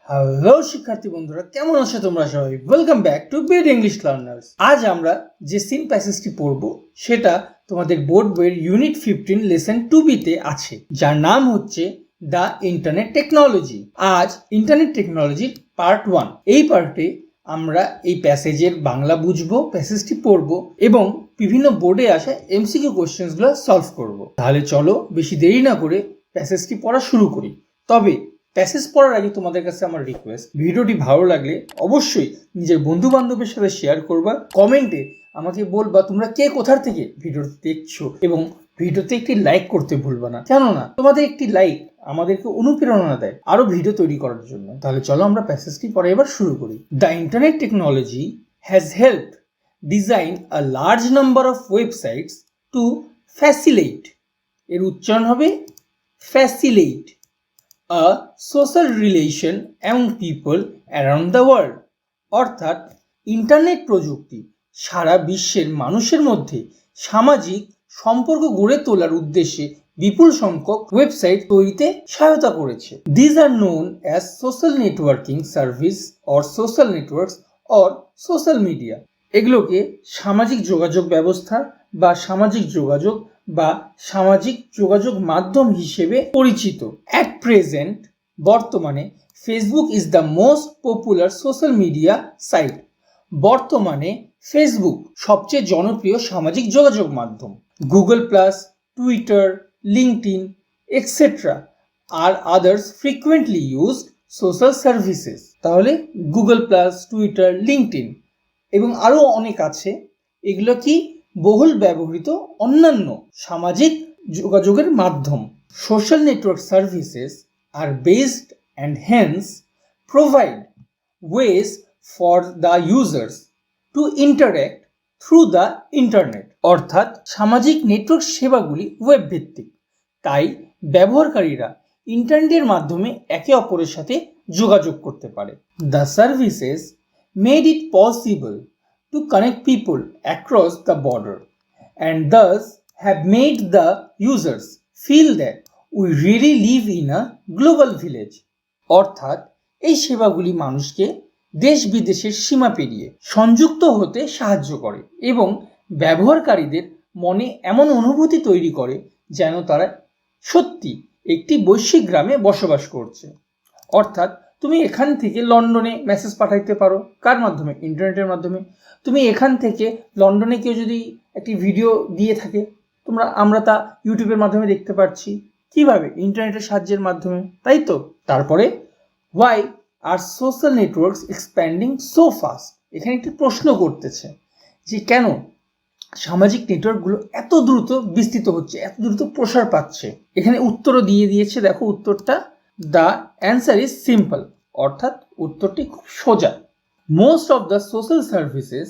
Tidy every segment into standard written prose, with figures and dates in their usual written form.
Hello শিক্ষার্থী বন্ধুরা, কেমন আছো তোমরা সবাই? Welcome back to bid English learners. আজ আমরা যে সিন প্যাসেজটি পড়ব সেটা তোমাদের বোর্ড বইয়ের ইউনিট 15 লেসন 2B-তে আছে, যার নাম হচ্ছে দ্য ইন্টারনেট টেকনোলজি। আজ ইন্টারনেট টেকনোলজির পার্ট 1। এই পার্টে আমরা এই প্যাসেজের বাংলা বুঝবো, প্যাসেজটি পড়বো এবং বিভিন্ন বোর্ডে আসা এমসিকিউ কোশ্চেন্সগুলো সলভ করব। তাহলে চলো বেশি দেরি না করে প্যাসেজটি পড়া শুরু করি। তবে প্যাসেজ পড়ার আগে তোমাদের কাছে আমার রিকোয়েস্ট, ভিডিওটি ভালো লাগলে অবশ্যই নিজের বন্ধু বান্ধবের সাথে শেয়ার করবা। কমেন্টে আমাকে বলবা তোমরা কে কোথার থেকে ভিডিওটি দেখছো এবং ভিডিওতে একটি লাইক করতে ভুলবা না, কেননা তোমাদের একটি লাইক আমাদেরকে অনুপ্রেরণা দেয় আরো ভিডিও তৈরি করার জন্য। তাহলে চলো আমরা প্যাসেজটি পরে এবার শুরু করি। The internet technology has helped design a large number of websites two facilitate, এর উচ্চারণ হবে facilitate, a social relation among people around the world। অর্থাৎ ইন্টারনেট প্রযুক্তি সারা বিশ্বের মানুষের মধ্যে সামাজিক সম্পর্ক গড়ে তোলার উদ্দেশ্যে বিপুল সংখ্যক ওয়েবসাইট তৈরিতে সহায়তা করেছে। These are known as social networking service or social networks or social media। এগুলোকে সামাজিক যোগাযোগ ব্যবস্থা বা সামাজিক যোগাযোগ বা সামাজিক যোগাযোগ মাধ্যম হিসেবে পরিচিত। অ্যাট প্রেজেন্ট, বর্তমানে Facebook is the most popular social media site. বর্তমানে ফেসবুক সবচেয়ে জনপ্রিয় সামাজিক যোগাযোগ মাধ্যম। Google Plus, Twitter, LinkedIn etcetera are others frequently used social services. তাহলে গুগল প্লাস, টুইটার, লিঙ্কডইন এবং আরও অনেক আছে, এগুলো কি বহুল ব্যবহৃত অন্যান্য সামাজিক যোগাযোগের মাধ্যম। Social network services are based and hence provide ways for the users to interact through the internet. অর্থাৎ সামাজিক নেটওয়ার্ক সেবাগুলি ওয়েব ভিত্তিক, তাই ব্যবহারকারীরা ইন্টারনেটের মাধ্যমে একে অপরের সাথে যোগাযোগ করতে পারে। The services made it possible to connect people across the border and thus have made the users feel that we really live in a global village। অর্থাৎ এই সেবাগুলি মানুষকে দেশ বিদেশের সীমা পেরিয়ে সংযুক্ত হতে সাহায্য করে এবং ব্যবহারকারীদের মনে এমন অনুভূতি তৈরি করে যেন তারা সত্যি একটি বৈশ্বিক গ্রামে বসবাস করছে। অর্থাৎ তুমি এখান থেকে লন্ডনে মেসেজ পাঠাইতে পারো, কার মাধ্যমে? ইন্টারনেটের মাধ্যমে। তুমি এখান থেকে লন্ডনে কেউ যদি একটি ভিডিও দিয়ে থাকে, আমরা তা ইউটিউবের মাধ্যমে দেখতে পাচ্ছি। কিভাবে? ইন্টারনেটের সাহায্যের মাধ্যমে, তাই তো? তারপরে why are social networks expanding so fast, এখানে একটি প্রশ্ন করতেছে যে কেন সামাজিক নেটওয়ার্কগুলো এত দ্রুত বিস্তৃত হচ্ছে, এত দ্রুত প্রসার পাচ্ছে। এখানে উত্তরও দিয়ে দিয়েছে, দেখো উত্তরটা। দ্য অ্যান্সার ইজ সিম্পল, অর্থাৎ উত্তরটি খুব সোজা। Most of the social services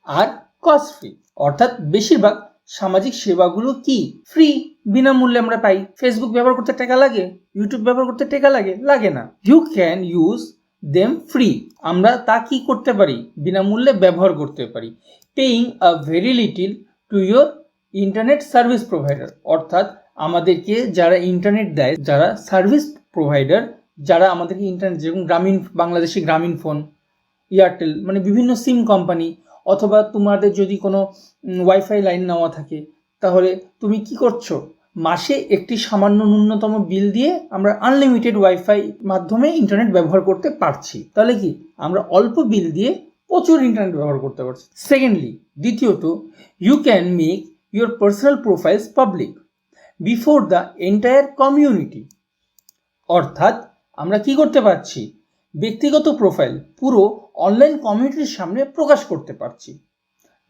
are cost free, অর্থাৎ বেশিরভাগ সামাজিক সেবাগুলো কি ফ্রি, বিনামূল্যে আমরা পাই। ফেসবুক ব্যবহার করতে টাকা লাগে? ইউটিউব ব্যবহার করতে টাকা লাগে? লাগে না। You can use them free, আমরা তা কি করতে পারি? বিনামূল্যে ব্যবহার করতে পারি। Paying a very little to your internet service provider, অর্থাৎ আমাদেরকে যারা ইন্টারনেট দেয়, যারা সার্ভিস প্রোভাইডার, যারা আমাদেরকে ইন্টারনেট, যেরকম বাংলাদেশি গ্রামীণ ফোন, এয়ারটেল, মানে বিভিন্ন সিম কোম্পানি, অথবা তোমাদের যদি কোনো ওয়াইফাই লাইন নেওয়া থাকে, তাহলে তুমি কি করছো? মাসে একটি সামান্য ন্যূনতম বিল দিয়ে আমরা আনলিমিটেড ওয়াইফাই মাধ্যমে ইন্টারনেট ব্যবহার করতে পারছি। তাহলে কি আমরা অল্প বিল দিয়ে প্রচুর ইন্টারনেট ব্যবহার করতে পারছি। সেকেন্ডলি, দ্বিতীয়ত, you can make your personal profiles public before the entire community. অর্থাৎ আমরা কি করতে পারছি? ব্যক্তিগত প্রোফাইল পুরো অনলাইন কমিউনিটির সামনে প্রকাশ করতে পারছি।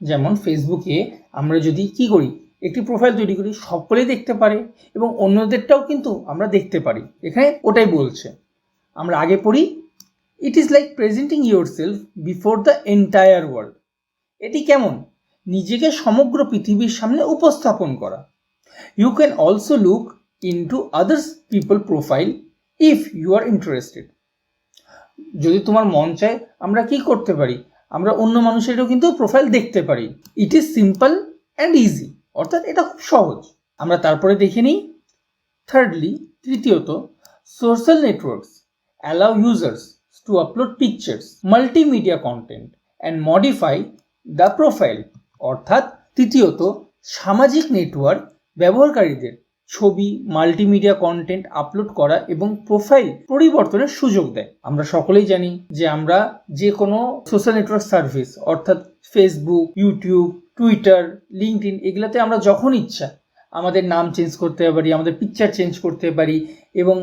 যেমন ফেসবুকে আমরা যদি কি করি, একটি প্রোফাইল তৈরি করি, সকলেই দেখতে পারে এবং অন্যদেরটাও কিন্তু আমরা দেখতে পারি। এখানে ওটাই বলছে। আমরা আগে পড়ি, it is like presenting yourself before the entire world. এটি কেমন? নিজেকে সমগ্র পৃথিবীর সামনে উপস্থাপন করা। You can also look into others people profile if you are interested. যদি তোমার মন চায় আমরা কি করতে পারি? আমরা অন্য মানুষেরও কিন্তু প্রোফাইল দেখতে পারি। It is simple and easy, অর্থাৎ এটা খুব সহজ। আমরা তারপরে দেখে নিই থার্ডলি, তৃতীয়ত, social networks allow users to upload pictures, multimedia content and modify the profile. অর্থাৎ তৃতীয়ত সামাজিক নেটওয়ার্ক ব্যবহারকারীদের ছবি, মাল্টিমিডিয়া কন্টেন্ট আপলোড করা এবং প্রোফাইল পরিবর্তনের সুযোগ দেয়। আমরা সকলেই জানি যে আমরা যে কোনো সোশ্যাল নেটওয়ার্ক সার্ভিস অর্থাৎ ফেসবুক, ইউটিউব, টুইটার, লিঙ্কডইন এগুলোতে আমরা যখন ইচ্ছা আমাদের নাম চেঞ্জ করতে পারি, আমাদের পিকচার চেঞ্জ করতে পারি এবং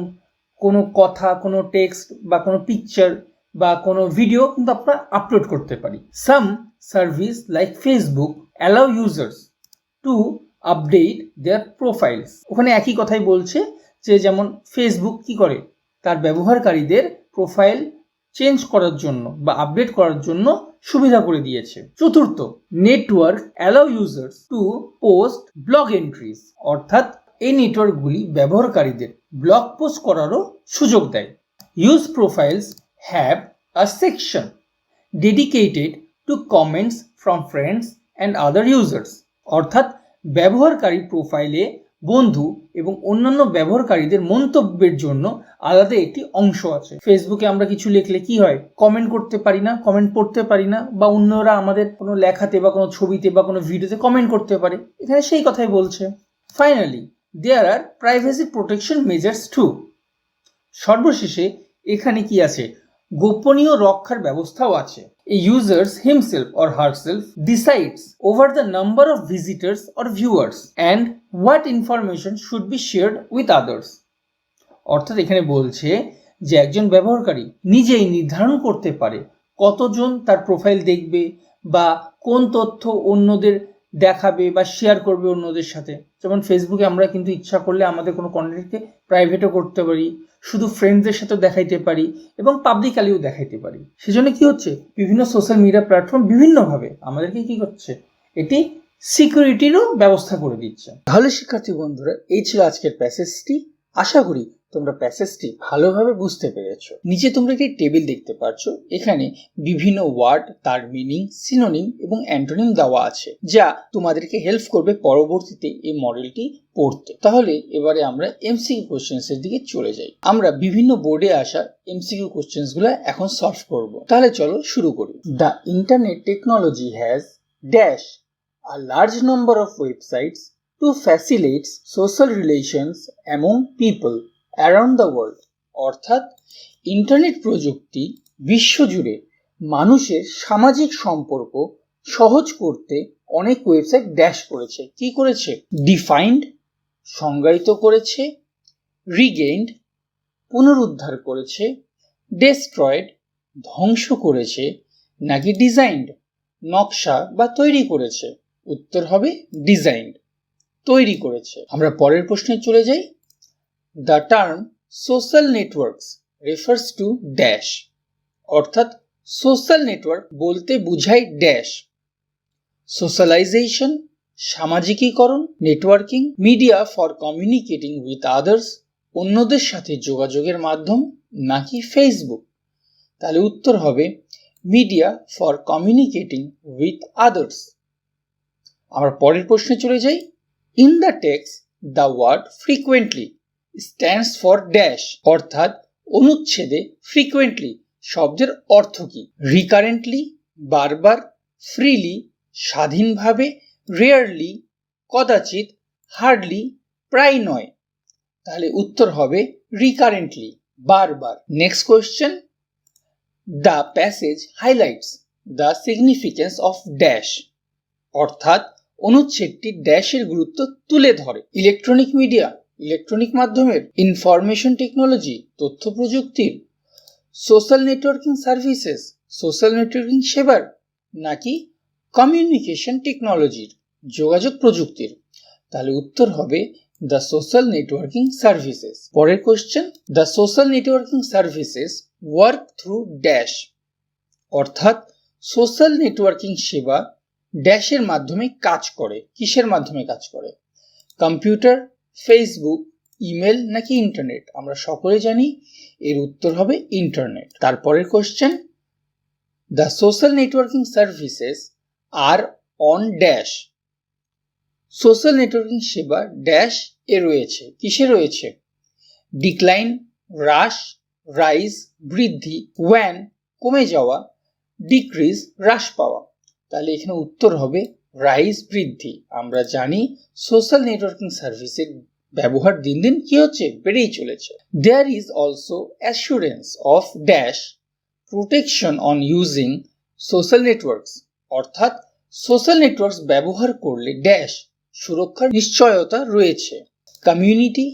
কোনো কথা, কোনো টেক্সট বা কোনো পিকচার বা কোনো ভিডিও কিন্তু আমরা আপলোড করতে পারি। Some service like Facebook allow users to update their profiles. ওখানে একই কথাই বলছে যে যেমন ফেসবুক কি করে, তার ব্যবহারকারীদের প্রোফাইল চেঞ্জ করার জন্য বা আপডেট করার জন্য সুবিধা করে দিয়েছে। চতুর্থ, network allow users two post blog entries. অর্থাৎ এই নেটওয়ার্কগুলি ব্যবহারকারীদের ব্লগ পোস্ট করারও সুযোগ দেয়। Use profiles have a section dedicated to comments from friends and other users. অর্থাৎ ব্যবহারকারী প্রোফাইলে বন্ধু এবং অন্যান্য ব্যবহারকারীদের মন্তব্যের জন্য আলাদা একটি অংশ আছে। ফেসবুকে আমরা কিছু লিখলে কি হয়, কমেন্ট করতে পারি না, কমেন্ট পড়তে পারি না, বা অন্যরা আমাদের কোনো লেখাতে বা কোনো ছবিতে বা কোনো ভিডিওতে কমেন্ট করতে পারে। এখানে সেই কথাই বলছে। Finally there are privacy protection measures too. সর্বশেষে এখানে কি আছে, গোপনীয় রক্ষার ব্যবস্থাও আছে। A user himself or herself decides over the number of visitors or viewers and what information should be shared with others. অর্থাৎ এখানে বলছে যে একজন ব্যবহারকারী নিজেই নির্ধারণ করতে পারে কতজন তার প্রোফাইল দেখবে বা কোন তথ্য অন্যদের দেখাবে বা শেয়ার করবে অন্যদের সাথে। যেমন ফেসবুকে আমরা কিন্তু ইচ্ছা করলে আমাদের কোনো কন্টেন্টকে প্রাইভেটও করতে পারি, শুধু ফ্রেন্ডসদের সাথেও দেখাইতে পারি এবং পাবলিকালিও দেখাইতে পারি। সেজন্য কি হচ্ছে, বিভিন্ন সোশ্যাল মিডিয়া প্ল্যাটফর্ম বিভিন্নভাবে আমাদেরকে কি করছে, এটি সিকিউরিটিরও ব্যবস্থা করে দিচ্ছে। তাহলে শিক্ষার্থী বন্ধুরা, এই ছিল আজকের প্যাসেজটি। আশা করি তোমরা প্যাসেজটি ভালোভাবে বুঝতে পেরেছো। নিচে তোমরা একটি টেবিল দেখতে পাচ্ছো, এখানে বিভিন্ন ওয়ার্ড, তার মিনিং, সিনোনিম এবং অ্যান্টোনিম দেওয়া আছে, যা তোমাদেরকে হেল্প করবে পরবর্তীতে এই মডেলটি পড়তে। তাহলে এবারে আমরা এমসিকিউ কোশ্চেন্স এর দিকে চলে যাই। আমরা বিভিন্ন বোর্ডে আসা এমসিকিউ কোশ্চেন্স গুলো এখন সলভ করব। তাহলে চলো শুরু করি। The internet technology has dash a large number of websites to facilitate social relations among people around the world. অর্থাৎ ইন্টারনেট প্রযুক্তি বিশ্বজুড়ে মানুষের সামাজিক সম্পর্ক সহজ করতে অনেক ওয়েবসাইট ড্যাশ করেছে। কি করেছে? ডিফাইন্ড সংজ্ঞায়িত করেছে, রিগেইনড পুনরুদ্ধার করেছে, ডেস্ট্রয়েড ধ্বংস করেছে, নাকি ডিজাইনড নকশা বা তৈরি করেছে? উত্তর হবে ডিজাইনড, তৈরি করেছে। আমরা পরের প্রশ্নে চলে যাই। The term social networks refers to dash. অর্থাৎ সোশ্যাল নেটওয়ার্ক বলতে বোঝায় ড্যাশ। সোশ্যালাইজেশন সামাজিকীকরণ, networking, media for communicating with others অন্যদের সাথে যোগাযোগের মাধ্যম, নাকি ফেসবুক? তাহলে উত্তর হবে media for communicating with others. আমরা পরের প্রশ্নে চলে যাই। In the text the word frequently stands for dash. অর্থাৎ অনুচ্ছেদে ফ্রিকুয়েন্টলি শব্দের অর্থ কি? রিকারেন্টলি, বারবার, ফ্রিলি স্বাধীনভাবে, রেয়ারলি কদাচিৎ, হার্ডলি প্রায় নয়। তাহলে উত্তর হবে রিকারেন্টলি বারবার। Next question. The passage highlights the significance of dash. অর্থাৎ অনুচ্ছেদটি ড্যাশের গুরুত্ব তুলে ধরে। ইলেকট্রনিক মিডিয়া ইলেকট্রনিক মাধ্যমের, ইনফরমেশন টেকনোলজি তথ্য প্রযুক্তির, social networking services social networking সেবার, নাকি কমিউনিকেশন টেকনোলজির যোগাযোগ প্রযুক্তির? তাহলে উত্তর হবে দ্য সোশ্যাল নেটওয়ার্কিং সার্ভিসেস। পরের question. The social networking services work through dash. অর্থাৎ সোশ্যাল নেটওয়ার্কিং সেবা ড্যাশের মাধ্যমে কাজ করে। কিসের মাধ্যমে কাজ করে? কম্পিউটার, ফেসবুক, ইমেল, নাকি ইন্টারনেট? আমরা সকলে জানি এর উত্তর হবে ইন্টারনেট। তারপরের question. The social networking services are on dash. Social networking সেবা ড্যাশ এ রয়েছে। কিসে রয়েছে? ডিক্লাইন হ্রাস, রাইজ বৃদ্ধি, ওয়ান কমে যাওয়া, ডিক্রিজ হ্রাস পাওয়া। তাহলে এখানে উত্তর হবে রাইজ বৃদ্ধি। আমরা জানি সোশ্যাল নেটওয়ার্কিং সার্ভিসের ব্যবহার দিন দিন কি হচ্ছে, বেড়েই চলেছে। There is also assurance of dash protection on using social networks, অর্থাৎ সোশ্যাল নেটওয়ার্কস ব্যবহার করলে ড্যাশ সুরক্ষার নিশ্চয়তা রয়েছে। কমিউনিটি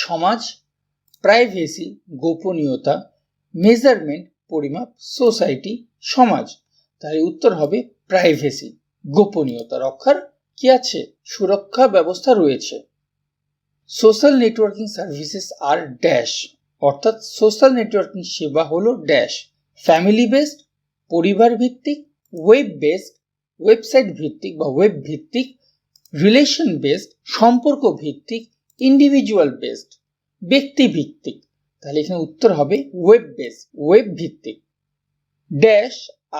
সমাজ, প্রাইভেসি গোপনীয়তা, মেজারমেন্ট পরিমাপ, সোসাইটি সমাজ। তাই উত্তর হবে প্রাইভেসি গোপনীয়তা রক্ষার কি আছে, সুরক্ষা ব্যবস্থা রয়েছে। সোশ্যাল নেটওয়ার্কিং সার্ভিসেস আর ড্যাশ, অর্থাৎ সোশ্যাল নেটওয়ার্কিং সেবা হলো ড্যাশ ফ্যামিলি বেসড পরিবার ভিত্তিক, ওয়েব বেসড ওয়েবসাইট ভিত্তিক বা ওয়েব ভিত্তিক, রিলেশন বেসড সম্পর্ক ভিত্তিক, ইন্ডিভিজুয়াল বেসড ব্যক্তি ভিত্তিক। তাহলে এখানে উত্তর হবে ওয়েব বেসড ওয়েব ভিত্তিক। ড্যাশ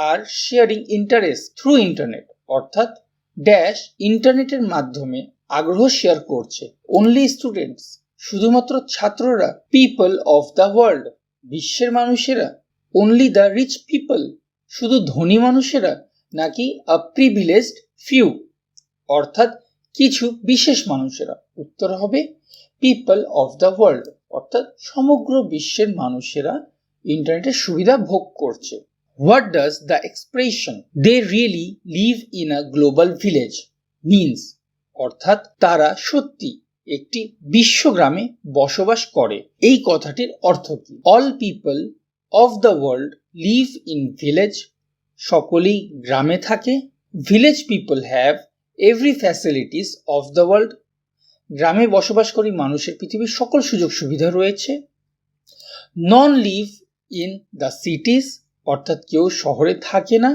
আর শেয়ারিং ইন্টারেস্ট থ্রু ইন্টারনেট, অর্থাৎ ড্যাশ ইন্টারনেটের মাধ্যমে আগ্রহ শেয়ার করছে। অনলি স্টুডেন্টস শুধুমাত্র ছাত্ররা, পিপল অফ দ্য ওয়ার্ল্ড বিশ্বের মানুষেরা, অনলি দ্য রিচ পিপল শুধু ধনী মানুষেরা, নাকি আ প্রিভিলেজড ফিউ অর্থাৎ কিছু বিশেষ মানুষেরা। উত্তর হবে পিপল অফ দ্য ওয়ার্ল্ড, অর্থাৎ সমগ্র বিশ্বের মানুষেরা ইন্টারনেটের সুবিধা ভোগ করছে। What does the expression they really live in a global village means? অর্থাৎ তারা সত্যি একটি বিশ্বগ্রামে বসবাস করে, এই কথাটির অর্থ কি? All people of the world live in village, সকলেই গ্রামে থাকে। Village people have every facilities of the world, গ্রামে বসবাসকারী মানুষের পৃথিবীর সকল সুযোগ সুবিধা রয়েছে। None live in the cities, অর্থাৎ কেউ শহরে থাকে না।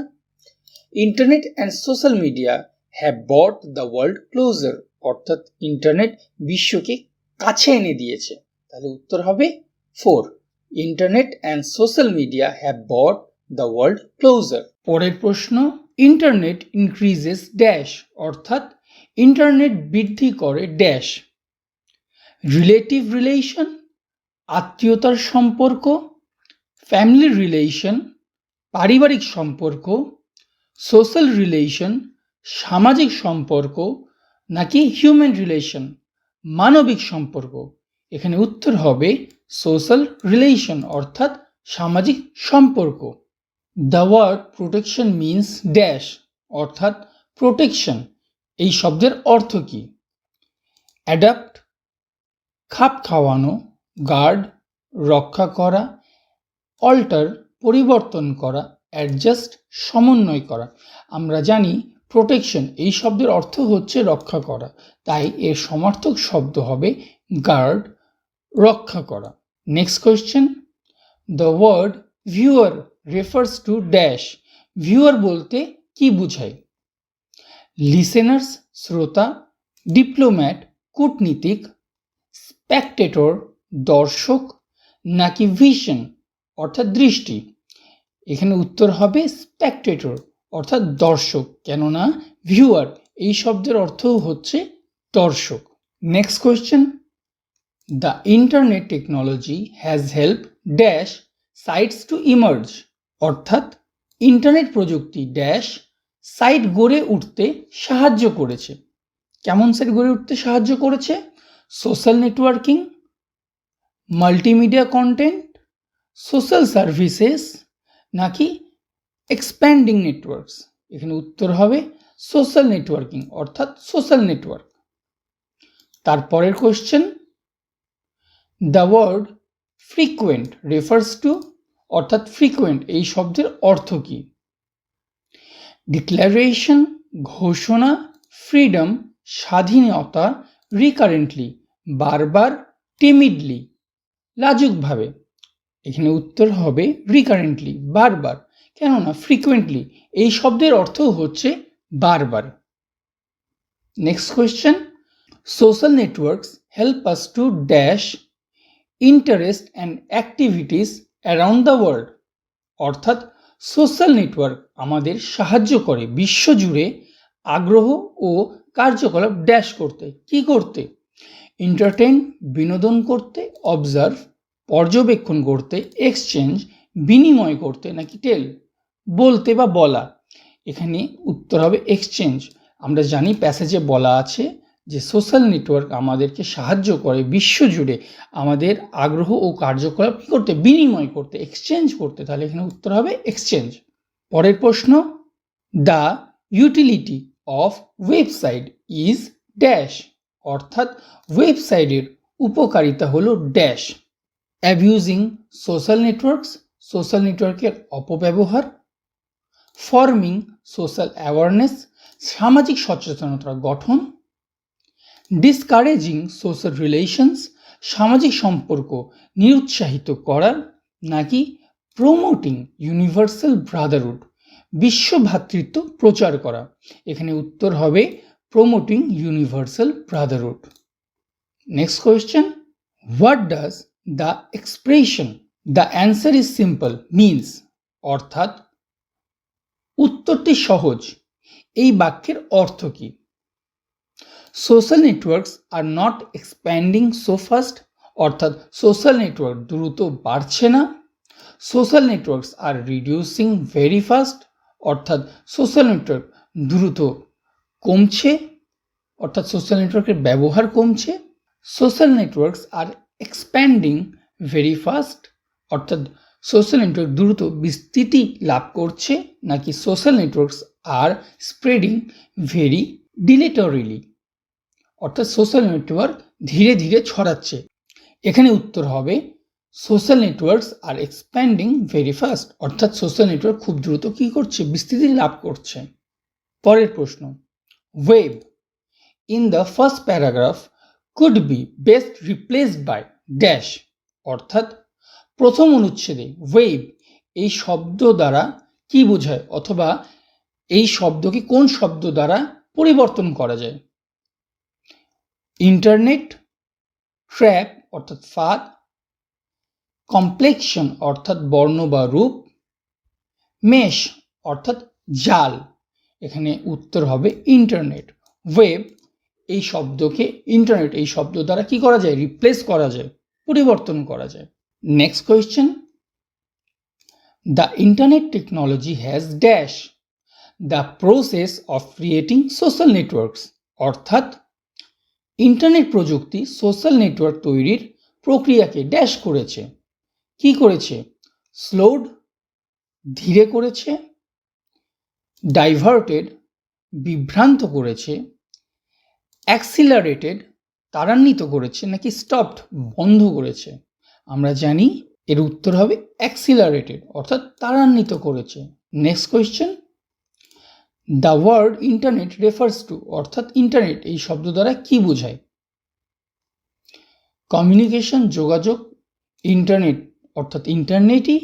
Internet and social media have brought the world closer, অর্থাৎ ইন্টারনেট বিশ্বকে কাছে এনে দিয়েছে। তাহলে উত্তর হবে 4, internet and social media have brought the world closer. পরের প্রশ্ন, ইন্টারনেট ইনক্রিজেস ড্যাশ, অর্থাৎ ইন্টারনেট বৃদ্ধি করে ড্যাশ। রিলেটিভ রিলেশন আত্মীয়তার সম্পর্ক, ফ্যামিলি রিলেশন পারিবারিক সম্পর্ক, সোশ্যাল রিলেশন সামাজিক সম্পর্ক, নাকি হিউম্যান রিলেশন মানবিক সম্পর্ক। এখানে উত্তর হবে সোশ্যাল রিলেশন, অর্থাৎ সামাজিক সম্পর্ক। The word protection means dash, অর্থাৎ প্রোটেকশন এই শব্দের অর্থ কি? অ্যাডাপ্ট খাপ খাওয়ানো, গার্ড রক্ষা করা, অল্টার পরিবর্তন করা, অ্যাডজাস্ট সমন্বয় করা। আমরা জানি প্রোটেকশন এই শব্দের অর্থ হচ্ছে রক্ষা করা, তাই এর সমার্থক শব্দ হবে গার্ড রক্ষা করা। Next question, the word viewer refers to dash, viewer বলতে কি বোঝায়? লিসেনার্স শ্রোতা, ডিপ্লোম্যাট কূটনীতিক, স্পেকটেটর দর্শক, নাকি ভিশন অর্থাৎ দৃষ্টি। এখানে উত্তর হবে স্পেকটেটর অর্থাৎ দর্শক, কেননা ভিউয়ার এই শব্দের অর্থ হচ্ছে দর্শক। Next question, the internet technology has help dash sites to emerge, অর্থাৎ ইন্টারনেট প্রযুক্তি ড্যাশ সাইট গড়ে উঠতে সাহায্য করেছে। কেমন সাইট গড়ে উঠতে সাহায্য করেছে? Social networking, multimedia content, social services, নাকি এক্সপ্যান্ডিং নেটওয়ার্কস। এখানে উত্তর হবে সোশ্যাল নেটওয়ার্কিং অর্থাৎ সোশ্যাল নেটওয়ার্ক। তারপরের question, the word frequent refers to, অর্থাৎ ফ্রিকুয়েন্ট এই শব্দের অর্থ কি? ডিক্লারেশন ঘোষণা, ফ্রিডম স্বাধীনতা, রিকারেন্টলি বারবার, টিমিডলি লাজুকভাবে। এখানে উত্তর হবে রিকারেন্টলি বারবার, কেননা ফ্রিকুয়েন্টলি এই শব্দের অর্থ হচ্ছে বারবার। Next question, social networks help us to dash interest and activities around the world, অর্থাৎ সোশ্যাল নেটওয়ার্ক আমাদের সাহায্য করে বিশ্বজুড়ে আগ্রহ ও কার্যকলাপ ড্যাশ করতে। কি করতে? এন্টারটেইন বিনোদন করতে, অবজার্ভ পর্যবেক্ষণ করতে, এক্সচেঞ্জ বিনিময় করতে, নাকি টেল বলতে বা বলা? এখানে উত্তর হবে এক্সচেঞ্জ। আমরা জানি প্যাসেজে বলা আছে যে সোশ্যাল নেটওয়ার্ক আমাদেরকে সাহায্য করে বিশ্বজুড়ে আমাদের আগ্রহ ও কার্যকলাপ কী করতে, বিনিময় করতে, এক্সচেঞ্জ করতে। তাহলে এখানে উত্তর হবে এক্সচেঞ্জ। পরের প্রশ্ন, the utility of website is dash, অর্থাৎ ওয়েবসাইটের উপকারিতা হলো dash. Abusing social networks, social নেটওয়ার্কের অপব্যবহার। ফর্মিং সোশ্যাল অ্যাওয়ারনেস, সামাজিক সচেতনতা গঠন। ডিসকারেজিং সোশ্যাল রিলেশনস, সামাজিক সম্পর্ক নিরুৎসাহিত করা, নাকি প্রমোটিং ইউনিভার্সাল ব্রাদারহুড, বিশ্ব ভ্রাতৃত্ব প্রচার করা? এখানে উত্তর হবে promoting universal brotherhood. Next question, what does the expression the answer is simple means, অর্থাৎ উত্তরটি সহজ এই বাক্যের অর্থ কী? Social networks are not expanding so fast, অর্থাৎ সোশ্যাল নেটওয়ার্ক দ্রুত বাড়ছে না। Social networks are reducing very fast, অর্থাৎ সোশ্যাল নেটওয়ার্ক দ্রুত কমছে, অর্থাৎ সোশ্যাল নেটওয়ার্কের ব্যবহার কমছে। Social networks are expanding very fast, অর্থাৎ সোশ্যাল নেটওয়ার্ক দ্রুত বিস্তৃতি লাভ করছে, নাকি সোশ্যাল নেটওয়ার্কস আর স্প্রেডিং ভেরি ডিলেটরিলি, অর্থাৎ সোশ্যাল নেটওয়ার্ক ধীরে ধীরে ছড়াচ্ছে? এখানে উত্তর হবে social networks are expanding very fast, অর্থাৎ সোশ্যাল নেটওয়ার্ক খুব দ্রুত কী করছে, বিস্তৃতি লাভ করছে। পরের প্রশ্ন, web in the first paragraph could be best replaced by dash, অর্থাৎ প্রথম অনুচ্ছেদে ওয়েব এই শব্দ দ্বারা কি বোঝায়, অথবা এই শব্দকে কোন শব্দ দ্বারা পরিবর্তন করা যায়? ইন্টারনেট, ট্র্যাপ অর্থাৎ ফাঁদ, কমপ্লেক্সন অর্থাৎ বর্ণ বা রূপ, মেশ অর্থাৎ জাল। এখানে উত্তর হবে ইন্টারনেট। ওয়েব এই শব্দকে ইন্টারনেট এই শব্দ দ্বারা কি করা যায়, রিপ্লেস করা যায়, পরিবর্তন করা যায়। Next question, the internet technology has dash the process of creating social networks, অর্থাৎ ইন্টারনেট প্রযুক্তি সোশ্যাল নেটওয়ার্ক তৈরির প্রক্রিয়াকে ড্যাশ করেছে, কি করেছে? স্লোড ধীরে করেছে, ডাইভার্টেড বিভ্রান্ত করেছে, অ্যাক্সিলারেটেড ত্বরান্বিত করেছে, নাকি স্টপড বন্ধ করেছে? আমরা জানি এর উত্তর হবে অ্যাক্সিলারেটেড, অর্থাৎ ত্বরান্বিত করেছে। Next question, the word internet refers to, অর্থাৎ ইন্টারনেট এই শব্দ দ্বারা কি বোঝায়? কমিউনিকেশন যোগাযোগ, ইন্টারনেট অর্থাৎ ইন্টারনেটই,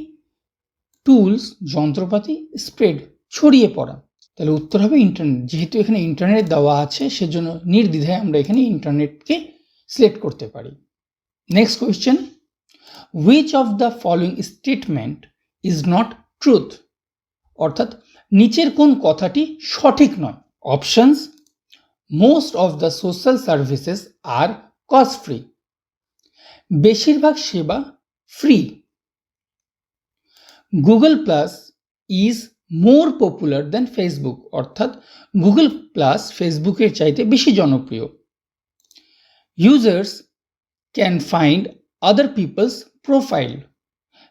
টুলস যন্ত্রপাতি, স্প্রেড ছড়িয়ে পড়া। তাহলে উত্তর হবে ইন্টারনেট। যেহেতু এখানে ইন্টারনেট দেওয়া আছে সেজন্য নির্দ্বিধায় আমরা এখানে ইন্টারনেটকে সিলেক্ট করতে পারি। Next question, which of the following statement is not truth, অর্থাৎ নিচের কোন কথাটি সঠিক নয়? Options, most of the social services are cost free, বেশিরভাগ সেবা ফ্রি, Google plus is more popular than Facebook, অর্থাৎ গুগল প্লাস ফেসবুকের চাইতে বেশি জনপ্রিয়, users can find other people's profile,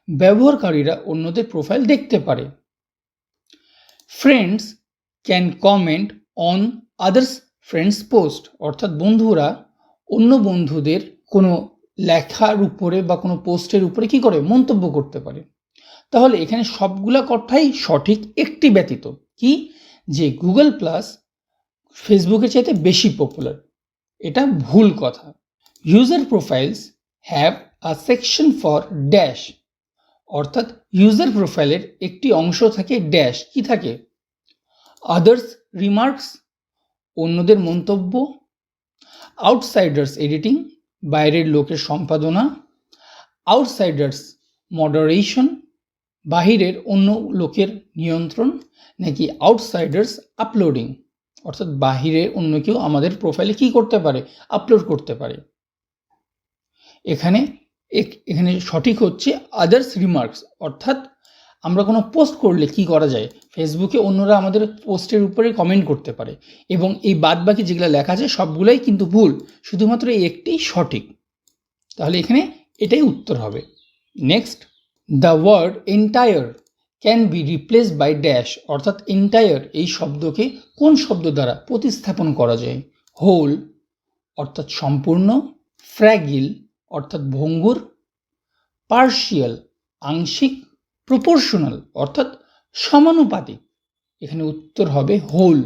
ব্যবহারকারীরা অন্যদের প্রোফাইল দেখতে পারে, friends can comment on others friends post, অর্থাৎ বন্ধুরা অন্য বন্ধুদের কোনো লেখার উপরে বা কোনো পোস্টের উপরে কি করে, মন্তব্য করতে পারে। তাহলে এখানে সবগুলা কথাই সঠিক, একটি ব্যতীত, কি, যে গুগল প্লাস ফেসবুকের চাইতে বেশি পপুলার, এটা ভুল কথা। User profiles have a section for dash, অর্থাৎ ইউজার প্রোফাইলের একটি অংশ থাকে ড্যাশ, কি থাকে? আদার্স রিমার্কস, অন্যদের মন্তব্য, আউটসাইডার্স এডিটিং, বাইরের লোকের সম্পাদনা, আউটসাইডার্স মডারেশন, বাহিরের অন্য লোকের নিয়ন্ত্রণ, নাকি আউটসাইডার্স আপলোডিং, অর্থাৎ বাহিরের অন্য কেউ আমাদের প্রোফাইলে কি করতে পারে, আপলোড করতে পারে। এখানে এখানে সঠিক হচ্ছে আদার্স রিমার্কস, অর্থাৎ আমরা কোনো পোস্ট করলে কি করা যায়, ফেসবুকে অন্যরা আমাদের পোস্টের উপরে কমেন্ট করতে পারে, এবং এই বাদবাকি যেগুলো লেখা আছে সবগুলোই কিন্তু ভুল, শুধুমাত্র এই একটি সঠিক। তাহলে এখানে এটাই উত্তর হবে। Next, the word entire can be replace by dash, অর্থাৎ এন্টায়ার এই শব্দকে কোন শব্দ দ্বারা প্রতিস্থাপন করা যায়? হোল অর্থাৎ সম্পূর্ণ, ফ্র্যাগিল অর্থাৎ ভঙ্গুর, পার্শিয়াল আংশিক, প্রপোর্শনাল অর্থাৎ সমানুপাতিক। এখানে উত্তর হবে হোল।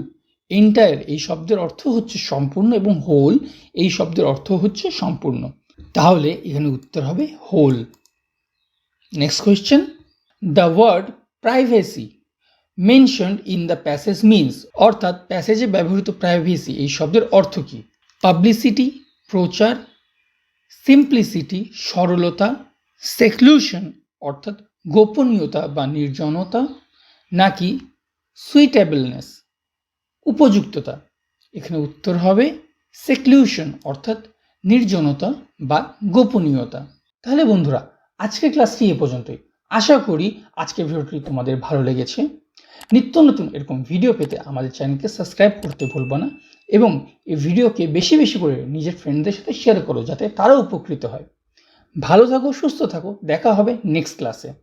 এন্টায়ার এই শব্দের অর্থ হচ্ছে সম্পূর্ণ এবং হোল এই শব্দের অর্থ হচ্ছে সম্পূর্ণ, তাহলে এখানে উত্তর হবে whole. Next question, the word privacy mentioned in the passage means, অর্থাৎ প্যাসেজে ব্যবহৃত প্রাইভেসি এই শব্দের অর্থ কী? পাবলিসিটি প্রচার, সিম্পলিসিটি সরলতা, সেক্লুশন অর্থাৎ গোপনীয়তা বা নির্জনতা, নাকি সুইটেবলনেস উপযুক্ততা? এখানে উত্তর হবে সেক্লুশন অর্থাৎ নির্জনতা বা গোপনীয়তা। তাহলে বন্ধুরা, আজকের ক্লাসটি এ পর্যন্তই। আশা করি আজকের ভিডিওটি তোমাদের ভালো লেগেছে। নিত্য নতুন এরকম ভিডিও পেতে আমাদের চ্যানেলকে সাবস্ক্রাইব করতে ভুলবো না, এবং এই ভিডিওকে বেশি বেশি করে নিজের ফ্রেন্ডদের সাথে শেয়ার করো যাতে তারাও উপকৃত হয়। ভালো থাকো, সুস্থ থাকো, দেখা হবে নেক্সট ক্লাসে।